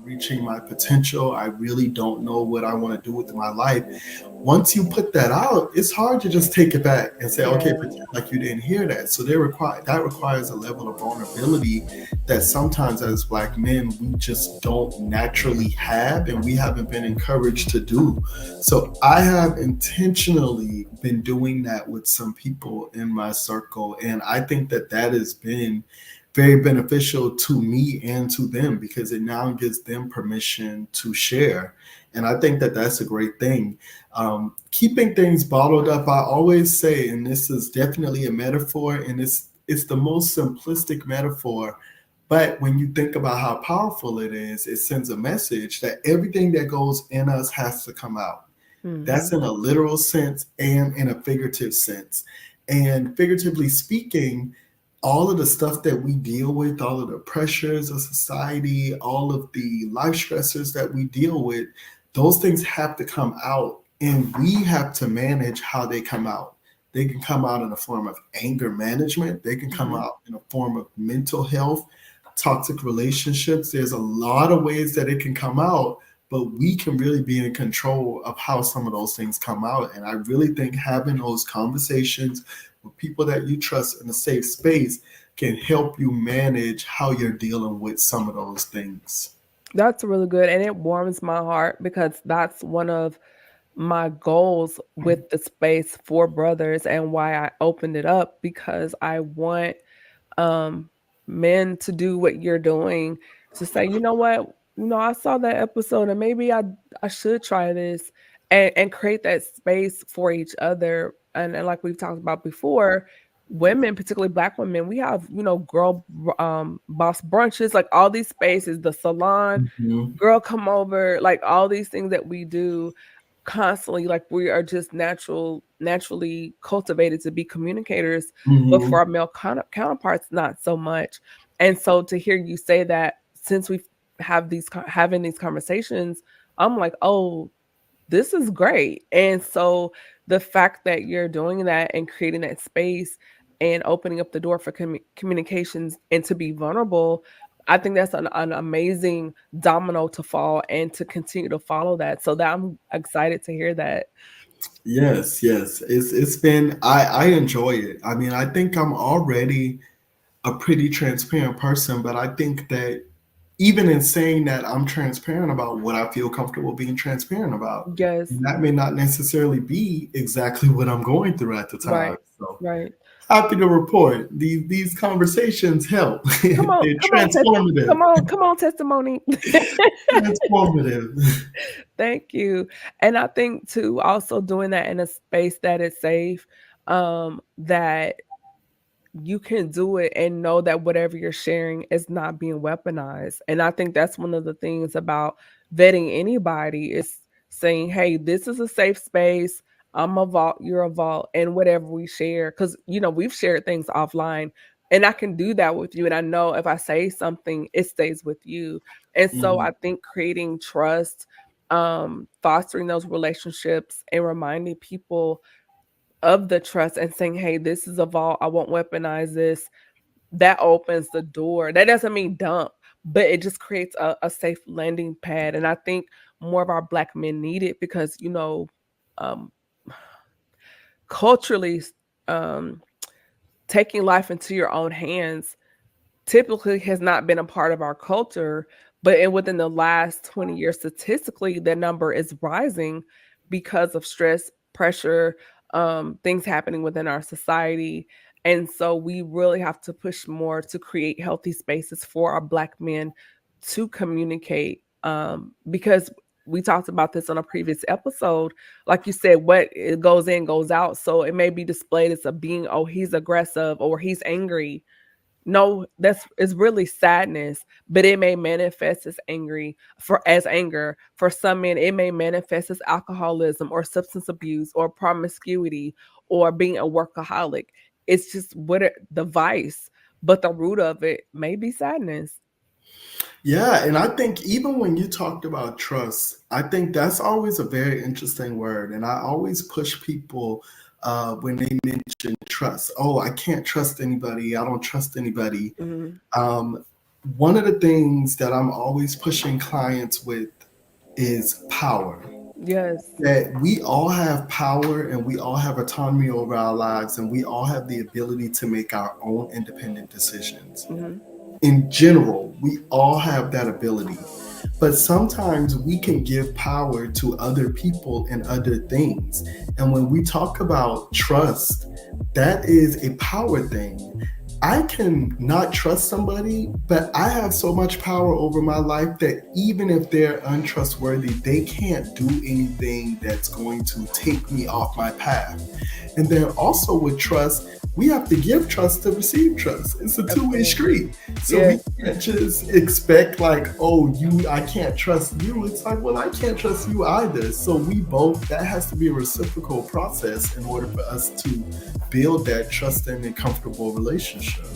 reaching my potential. I really don't know what I want to do with my life. Once you put that out, it's hard to just take it back and say, okay, Yeah. pretend like you didn't hear that. So that requires a level of vulnerability that sometimes as Black men, we just don't naturally have and we haven't been encouraged to do. So I have intentionally been doing that with some people in my circle. And I think that has been very beneficial to me and to them because it now gives them permission to share. And I think that that's a great thing. Keeping things bottled up, I always say, and this is definitely a metaphor, and it's the most simplistic metaphor. But when you think about how powerful it is, it sends a message that everything that goes in us has to come out. That's Hmm. in a literal sense and in a figurative sense. And figuratively speaking, all of the stuff that we deal with, all of the pressures of society, all of the life stressors that we deal with, those things have to come out. And we have to manage how they come out. They can come out in a form of anger management, they can come Hmm. out in a form of mental health, toxic relationships. There's a lot of ways that it can come out, but we can really be in control of how some of those things come out. And I really think having those conversations with people that you trust in a safe space can help you manage how you're dealing with some of those things. That's really good. And it warms my heart because that's one of my goals with the space for brothers and why I opened it up because I want um men to do what you're doing, to say, you know what, I saw that episode and maybe I should try this, and create that space for each other. And like we've talked about before, women, particularly Black women, we have, girl boss brunches, like all these spaces, the salon, Mhm. girl come over, like all these things that we do constantly. Like we are just naturally cultivated to be communicators, but for Mhm. our male counterparts, not so much. And so to hear you say that, since we have having these conversations, I'm like, oh, this is great. And so the fact that you're doing that and creating that space and opening up the door for communications and to be vulnerable, I think that's an amazing domino to fall and to continue to follow that. So that I'm excited to hear that. Yes, yes. It's been I enjoy it. I mean, I think I'm already a pretty transparent person, but I think that even in saying that I'm transparent about what I feel comfortable being transparent about, Yes. and that may not necessarily be exactly what I'm going through at the time. Right. So Right. happy to report these conversations help. They're transformative. Come on, testimony. Transformative. Thank you. And I think too, also doing that in a space that is safe, that you can do it and know that whatever you're sharing is not being weaponized. And I think that's one of the things about vetting anybody is saying, hey, this is a safe space. I'm a vault, you're a vault, and whatever we share, because we've shared things offline, and I can do that with you. And I know if I say something, it stays with you. And so Mhm. I think creating trust, fostering those relationships, and reminding people of the trust and saying, hey, this is a vault. I won't weaponize this. That opens the door. That doesn't mean dump, but it just creates a safe landing pad. And I think more of our Black men need it because, um, culturally, um, taking life into your own hands typically has not been a part of our culture. But within the last 20 years, statistically, the number is rising because of stress, pressure, things happening within our society. And so we really have to push more to create healthy spaces for our Black men to communicate. Because we talked about this on a previous episode. Like you said, what it goes in goes out. So it may be displayed as a being, oh, he's aggressive or he's angry. No, that's it's really sadness, but it may manifest as anger. For some men, it may manifest as alcoholism or substance abuse or promiscuity or being a workaholic. It's just the vice, but the root of it may be sadness. Yeah, and I think even when you talked about trust, I think that's always a very interesting word. And I always push people when they mention trust. Oh, I can't trust anybody. I don't trust anybody. Mhm. Um, one of the things that I'm always pushing clients with is power. Yes. That we all have power and we all have autonomy over our lives and we all have the ability to make our own independent decisions. Hmm. In general, we all have that ability. But sometimes we can give power to other people and other things. And when we talk about trust, that is a power thing. I can not trust somebody, but I have so much power over my life that even if they're untrustworthy, they can't do anything that's going to take me off my path. And then also with trust, we have to give trust to receive trust. It's a two-way street. So we Yes. can't just expect like, oh, I can't trust you. It's like, well, I can't trust you either. So we both, that has to be a reciprocal process in order for us to build that trusting and comfortable relationship.